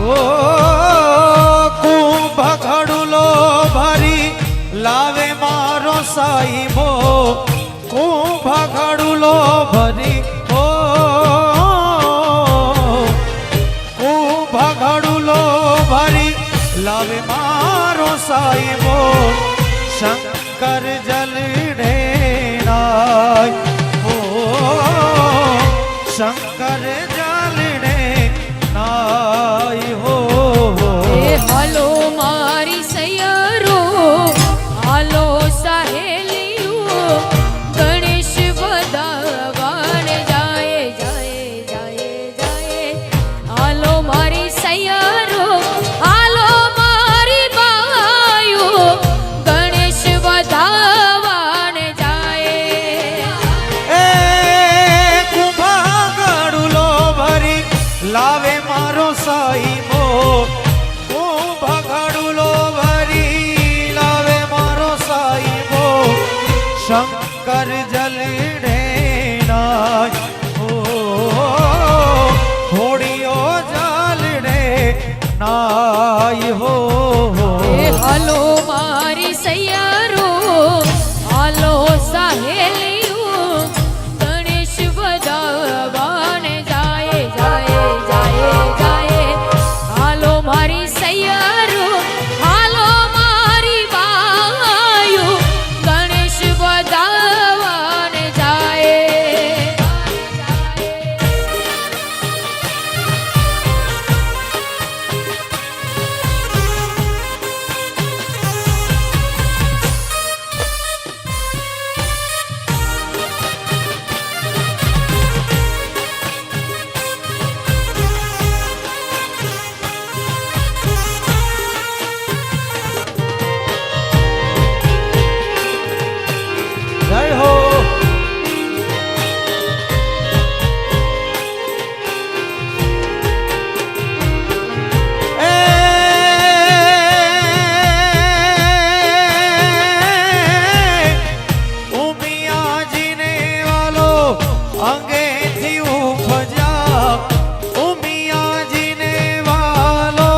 ઓ કુંભ ઘડુલો ભરી લાવે મારો સાઈબો, કુંભ ઘડુલો ભરી ઓ કુંભ ઘડુલો ભરી લાવે મારો સાઈબો, શંકર જલ ઢેરાય ઓ શંકર જલ ઢેરાય હો હાલો મારી સૈયરો, હાલો સહેલીઓ, ગણેશ વધાવન જાય જાય જાય જાય. હાલો મારી સૈયરો, હાલો મારી બાયો, ગણેશ વધાવન જાય. એ કુંભા ગડુલો ભરી લાવે મારો સાઈબો, કુંભા ગડુલો ભરી લાવે મારો સાઈબો, શંકર જલ ઢેરાય ઓ હોડીઓ જલ ઢેરાય હો હાલો મારી સૈયરો, હાલો સહેલીઓ, ગણેશ વધાવન જાય જાય જાય જાય. હાલો મારી સૈયરો, હાલો મારી બાયો, ગણેશ વધાવન જાય. જય હો એ ઉમિયાજીને વાલો અંગેથી ઉપજા, ઉમિયાજીને વાલો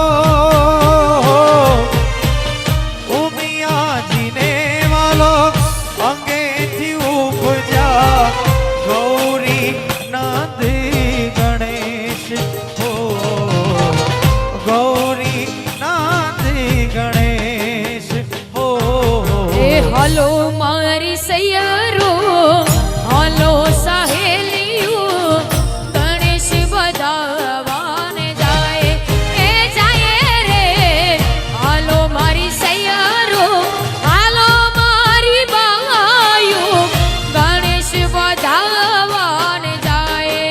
ઉમિયાજીને વાલો અંગેથી ઉપજા, ગૌરી નાથ ગણેશ હો ગૌરી નાથ ગણેશ હો હાલો મારી સૈયરો, હાલો સહેલીઓ, ગણેશ વધાવન જાય એ જાય રે. હાલો મારી સૈયરો, હાલો મારી બાયો, ગણેશ વધાવન જાય.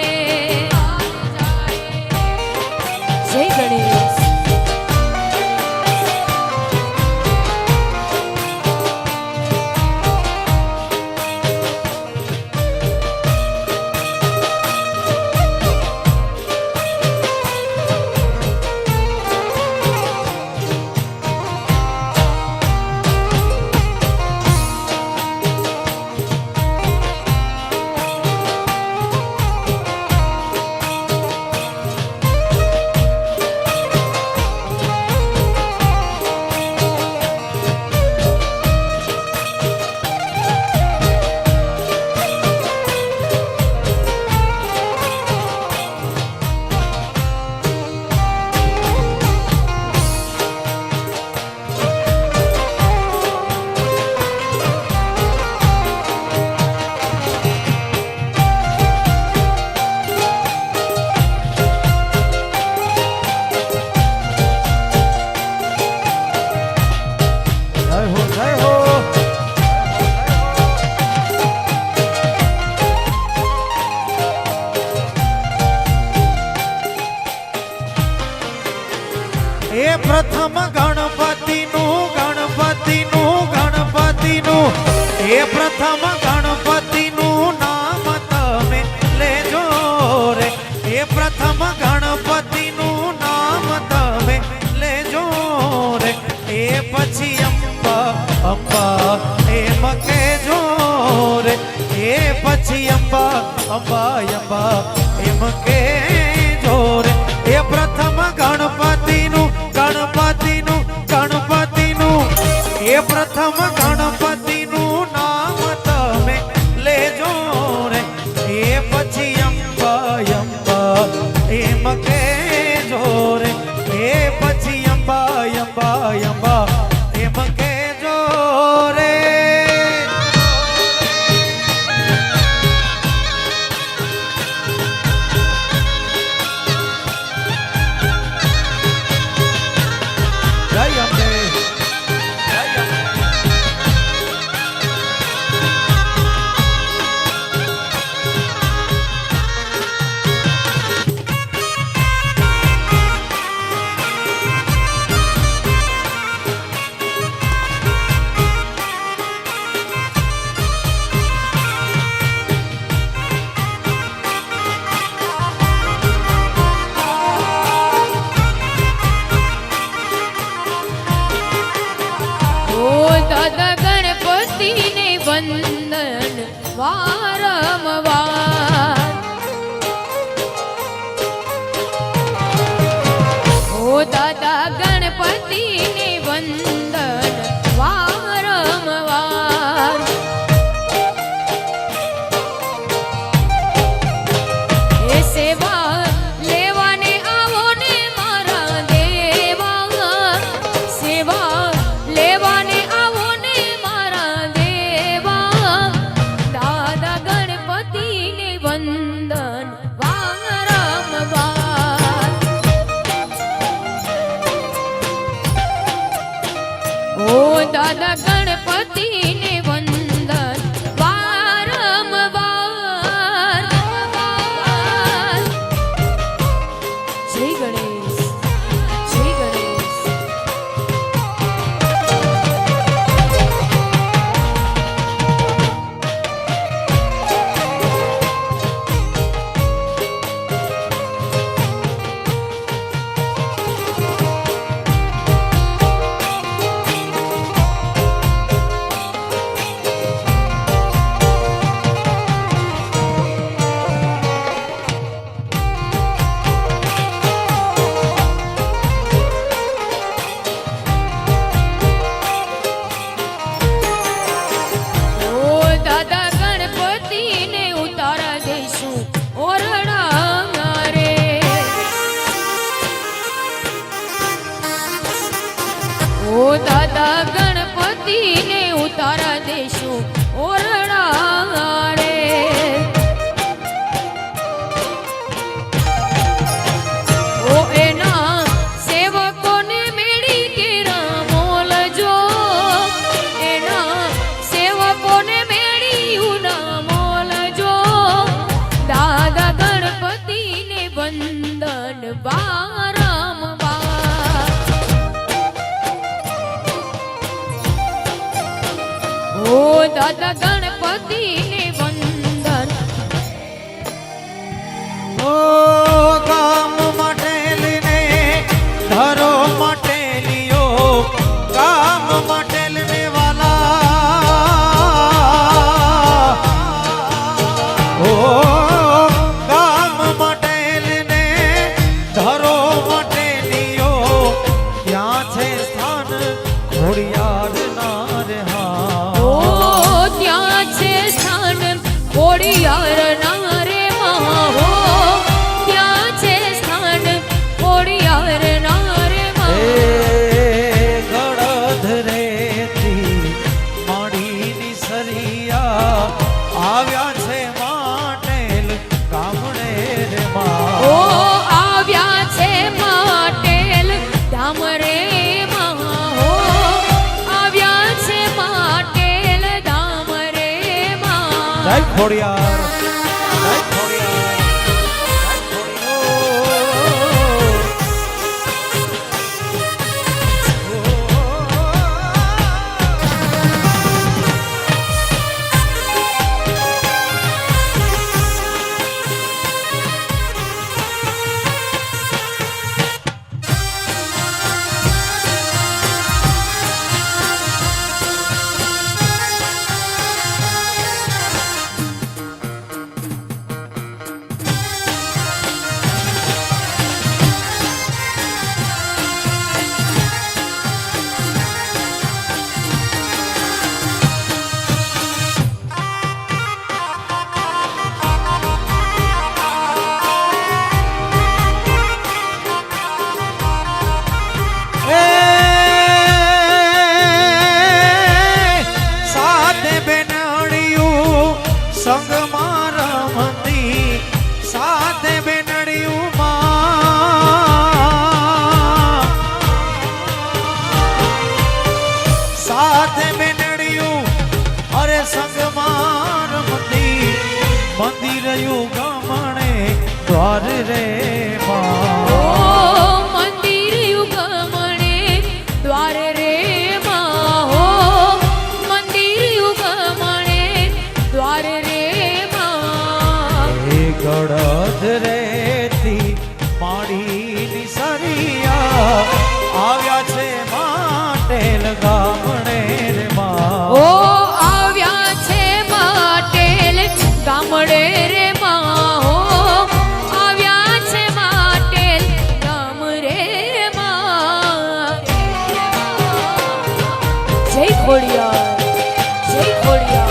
જય ગણેશ. એ પ્રથમ ગણપતિનું ગણપતિનું ગણપતિનું એ પ્રથમ ગણપતિનું નામ તમે લેજો રે, એ પ્રથમ ગણપતિનું નામ તમે લેજો રે, એ પછી અંબા અંબા એમ કહેજો રે, એ પછી અંબા અંબા અંબા એમ કહેજો રે, એ પ્રથમ ગણપતિ પ્રથમ ગણપતિનું નામ તમે લેજો રે એ પછી અંબા અંબા એમ કેજો રે એ પછી અંબા અંબા અંબા એમ કેજો રે જય અંબે દાદા ગણપતિને વંદન વારંવાર ઓ દાદા ગણપતિને વંદન વારંવાર એ સેવા લેવાને આવો ને મારા દેવા સેવા લેવાને આવો ને મારા દેવા દાદા ગણપતિને વંદન વારંવાર ઓ દાદા ગણપતિને વંદન વારંવાર જય ગણેશ જય ગણેશ ઓ દાદા ગણપતિને ઉતારા દઈશું ઓરડા રે ઓ દાદા ગણપતિને ઉતારા દઈશું ઓરડા રે ઓ એના સેવકોને મેળી કેરા મોલજો એના સેવકોને મેળી ઉના મોલજો દાદા ગણપતિને વંદન વારંવાર ઓ દાદા ગણપતિને વંદન ઓ કામ માટે લઈને ધરો માટે લિયો કામ માટે લઈને વાલા ઓ કામ માટે લઈને ધરો માટે લિયો ત્યાં છે સ્થાન ખોડિયાર ના રે હા ઓ ત્યાં છે સ્થાન ખોડિયાર ના રે મા હો ત્યાં છે સ્થાન ખોડિયાર ના રે મા એ ગળધરેથી માડીની સરિયા આવ્યા છે માટેલ ગામડે રે માં ઓ આવ્યા છે માટેલ ધામ રે મા હો આવ્યા છે માટેલ ધામ રે મા જય ખોડિયાર જય ખોડિયાર જય ખોડિયાર ખોડિયાર જય ખોડિયાર જય ખોડિયાર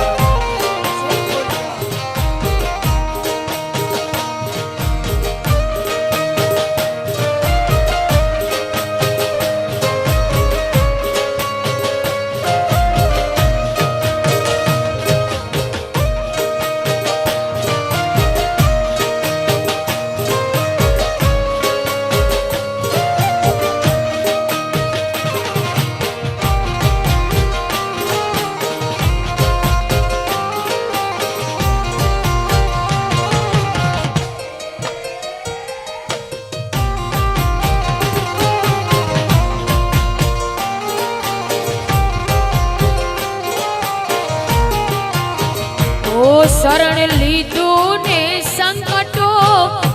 ઓ શરણ લીધું ને સંકટો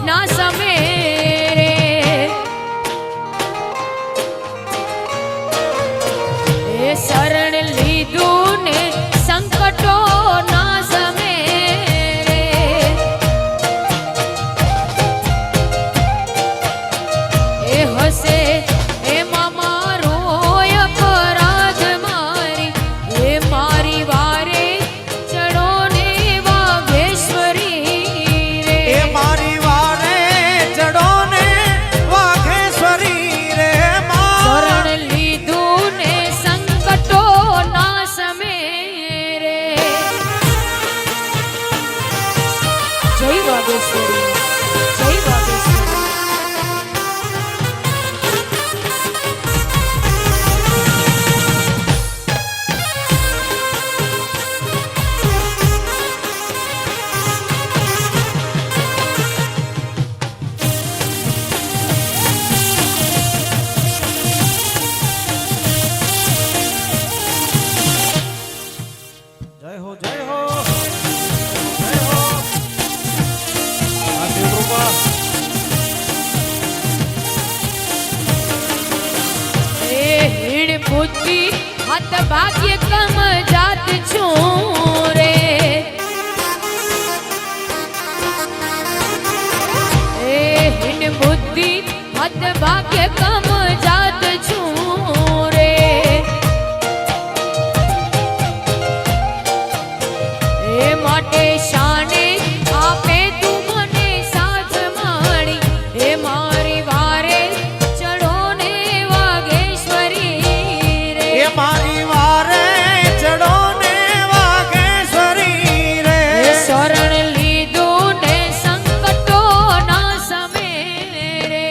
ના સમે રે એ શરણ લીધું ને સંકટો ના સમે રે એ હસે એમાં મારો અપરાધ મારી એ મારી વારે ચડો ને વાઘેશ્વરી રે એ મારી વારે ચડો ને વાઘેશ્વરી રે માં શરણ લીધું ને સંકટો ના સમે રે જય વાઘેશ્વરી જય વાઘેશ્વરી જય હો જય હો જય હો આ દેવરૂપા એ હીડ બુદ્ધિ હાથ ભાગ્ય કમ જાત છું રે એ હીડ બુદ્ધિ હાથ ભાગ્ય કમ જાત છું રે એ માટે શાને આપે તું મને સાથ માણી એ મારી વારે ચડો ને વાઘેશ્વરી રે એ મારી વારે ચડો ને વાઘેશ્વરી રે એ શરણ લીધું ને સંકટો ના સમે રે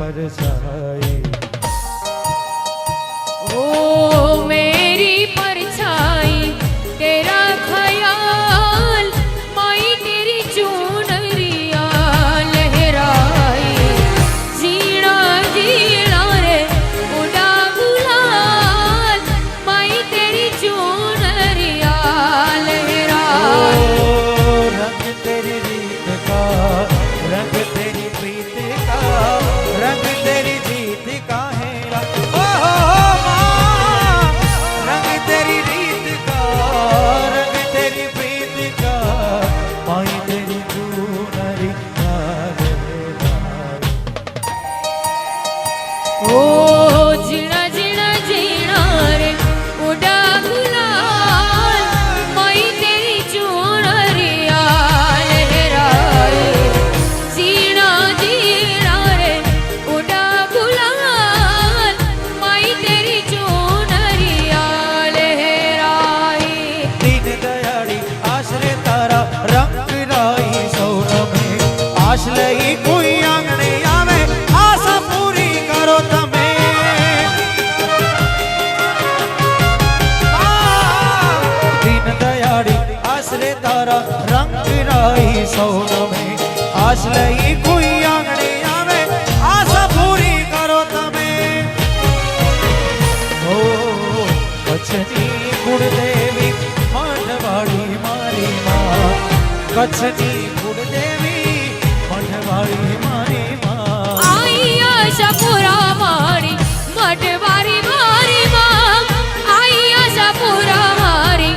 परछाई। ओ मेरी परछाई तेरा ख्याल, माई तेरी चुनरिया लहराई। जीना जीना रे उड़ा गुलाल, माई तेरी चुनरिया लहराई। रंग तेरी रीत का, रंग तेरी प्रीत का, रंग तेरी जीत का है माँ। रंग तेरी रीत का, रंग तेरी प्रीत का, माई तेरी चुनरी ओ जीना जीना जीना रे उड़ा गुलाल, माई तेरी चुनरिया लहराए। जीना जीना रे उड़ा गुलाल, माई तेरी चुनरिया लहराए। दीन दयाड़ी आश्रे तारा रंग राई सौर में। आश लई कोई आंगणे आवे, आशा पूरी करो तमे। दीन दयाड़ी आश्रे तारा रंग राई सौर में। आश लई कोई आंगणे आवे, आशा पूरी करो तमे। ओ कच्छनी कुलदेवी मढवाड़ी मारी माँ। कच्छनी कुलदेवी मढवाड़ी मारी माँ। आई आशापुरा मारी मढवारी मारी माँ। आई आशापुरा मारी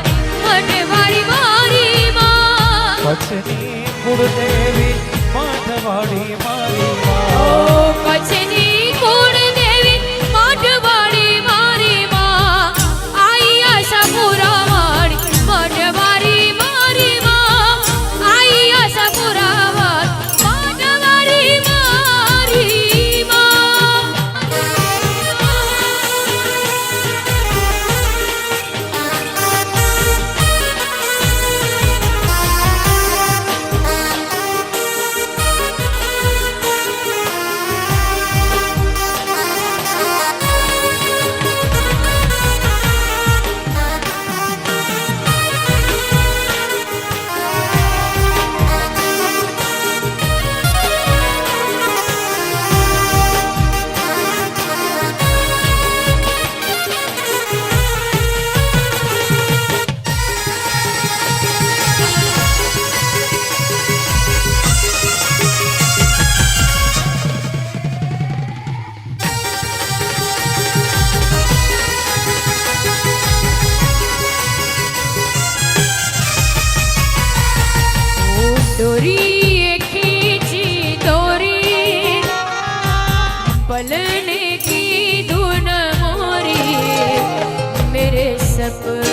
मढवारी मारी माँ। कच्छनी कुलदेवी मढवाड़ी मारी ओ माँ। कच्छनी कुलदेवी मढवारी मारी माँ। आई आशापुरा मारी मढवारी मारी माँ। आई आशापुरा मारी मढवारी मारी माँ। डोरी खींची डोरी, पलने की धुन मोरी। मेरे सपने